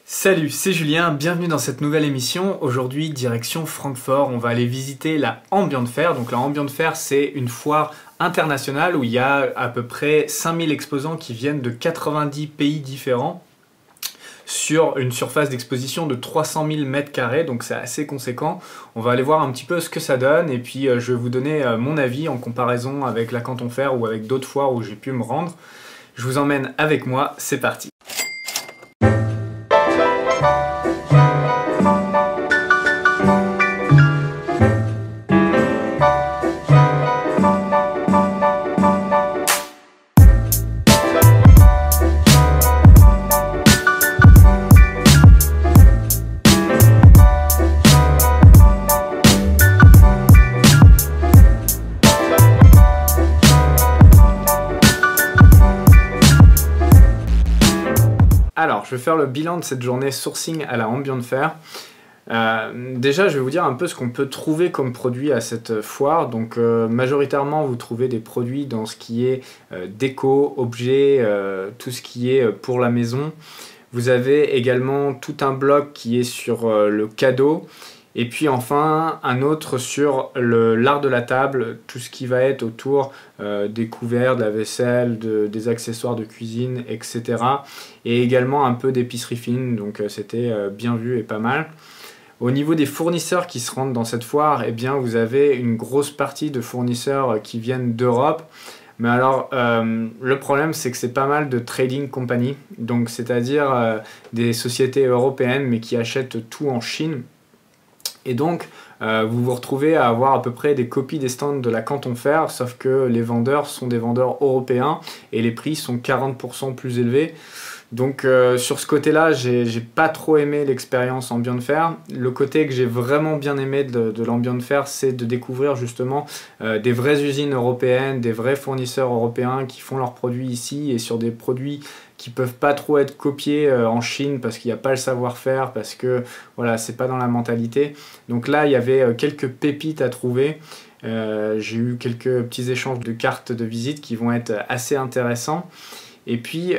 Salut, c'est Julien, bienvenue dans cette nouvelle émission. Aujourd'hui, direction Francfort, on va aller visiter la Ambient Fair. Donc la Ambient Fair, c'est une foire internationale où il y a à peu près 5000 exposants qui viennent de 90 pays différents sur une surface d'exposition de 300 000 m², donc c'est assez conséquent. On va aller voir un petit peu ce que ça donne et puis je vais vous donner mon avis en comparaison avec la Canton Fair ou avec d'autres foires où j'ai pu me rendre. Je vous emmène avec moi, c'est parti. Alors, je vais faire le bilan de cette journée sourcing à la Ambient Fair. Déjà, je vais vous dire un peu ce qu'on peut trouver comme produit à cette foire. Donc, majoritairement, vous trouvez des produits dans ce qui est déco, objets, tout ce qui est pour la maison. Vous avez également tout un bloc qui est sur le cadeau. Et puis enfin, un autre sur l'art de la table, tout ce qui va être autour des couverts, de la vaisselle, des accessoires de cuisine, etc. Et également un peu d'épicerie fine, donc c'était bien vu et pas mal. Au niveau des fournisseurs qui se rendent dans cette foire, eh bien, vous avez une grosse partie de fournisseurs qui viennent d'Europe. Mais alors, le problème, c'est que c'est pas mal de trading company, donc c'est-à-dire des sociétés européennes, mais qui achètent tout en Chine. Et donc, vous vous retrouvez à avoir à peu près des copies des stands de la Canton Fair, sauf que les vendeurs sont des vendeurs européens et les prix sont 40% plus élevés. Donc sur ce côté-là, j'ai pas trop aimé l'expérience Ambient Fair. Le côté que j'ai vraiment bien aimé de l'Ambient Fair, c'est de découvrir justement des vraies usines européennes, des vrais fournisseurs européens qui font leurs produits ici et sur des produits qui peuvent pas trop être copiés en Chine parce qu'il n'y a pas le savoir-faire, parce que voilà, c'est pas dans la mentalité. Donc là, il y avait quelques pépites à trouver. J'ai eu quelques petits échanges de cartes de visite qui vont être assez intéressants. Et puis,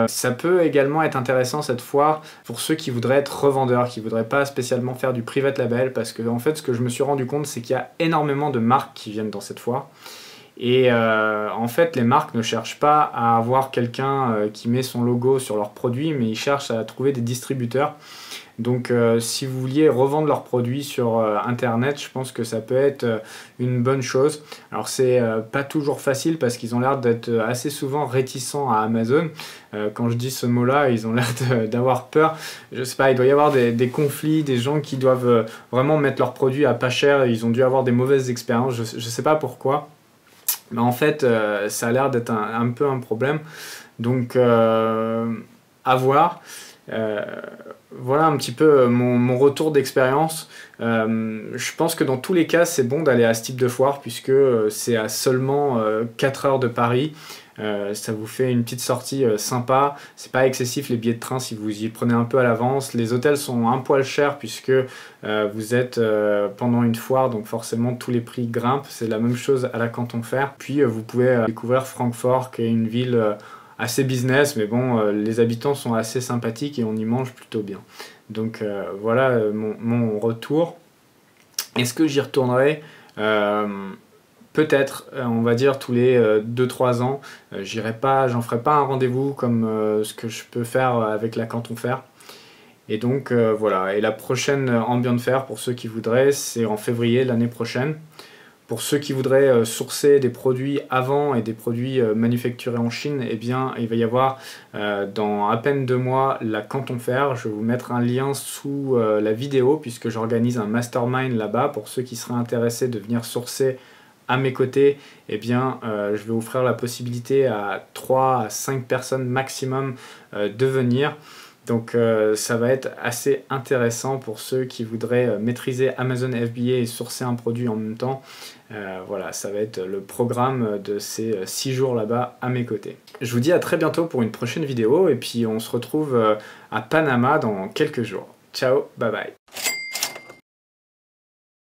ça peut également être intéressant cette foire pour ceux qui voudraient être revendeurs, qui ne voudraient pas spécialement faire du private label, parce que en fait, ce que je me suis rendu compte, c'est qu'il y a énormément de marques qui viennent dans cette foire. Et en fait, les marques ne cherchent pas à avoir quelqu'un qui met son logo sur leurs produits, mais ils cherchent à trouver des distributeurs. Donc si vous vouliez revendre leurs produits sur internet, je pense que ça peut être une bonne chose. Alors c'est pas toujours facile parce qu'ils ont l'air d'être assez souvent réticents à Amazon. Quand je dis ce mot-là, ils ont l'air d'avoir peur. Je sais pas, il doit y avoir des conflits, des gens qui doivent vraiment mettre leurs produits à pas cher. Ils ont dû avoir des mauvaises expériences, je sais pas pourquoi. Mais en fait, ça a l'air d'être un peu un problème. Donc à voir. Voilà un petit peu mon retour d'expérience. Je pense que dans tous les cas, c'est bon d'aller à ce type de foire puisque c'est à seulement 4 heures de Paris. Ça vous fait une petite sortie sympa. C'est pas excessif les billets de train si vous y prenez un peu à l'avance. Les hôtels sont un poil chers puisque vous êtes pendant une foire, donc forcément tous les prix grimpent. C'est la même chose à la Canton Fair. Puis vous pouvez découvrir Francfort, qui est une ville assez business, mais bon, les habitants sont assez sympathiques et on y mange plutôt bien. Donc voilà mon retour. Est-ce que j'y retournerai? Peut-être, on va dire tous les 2-3 ans. J'en ferai pas un rendez-vous comme ce que je peux faire avec la Canton Fair. Et donc voilà, et la prochaine Ambient Fair, pour ceux qui voudraient, c'est en février l'année prochaine. Pour ceux qui voudraient sourcer des produits avant et des produits manufacturés en Chine, eh bien, il va y avoir dans à peine 2 mois la Canton Fair. Je vais vous mettre un lien sous la vidéo puisque j'organise un mastermind là-bas. Pour ceux qui seraient intéressés de venir sourcer à mes côtés, eh bien, je vais offrir la possibilité à 3 à 5 personnes maximum de venir. Donc ça va être assez intéressant pour ceux qui voudraient maîtriser Amazon FBA et sourcer un produit en même temps. Voilà, ça va être le programme de ces 6 jours là-bas à mes côtés. Je vous dis à très bientôt pour une prochaine vidéo et puis on se retrouve à Panama dans quelques jours. Ciao, bye bye.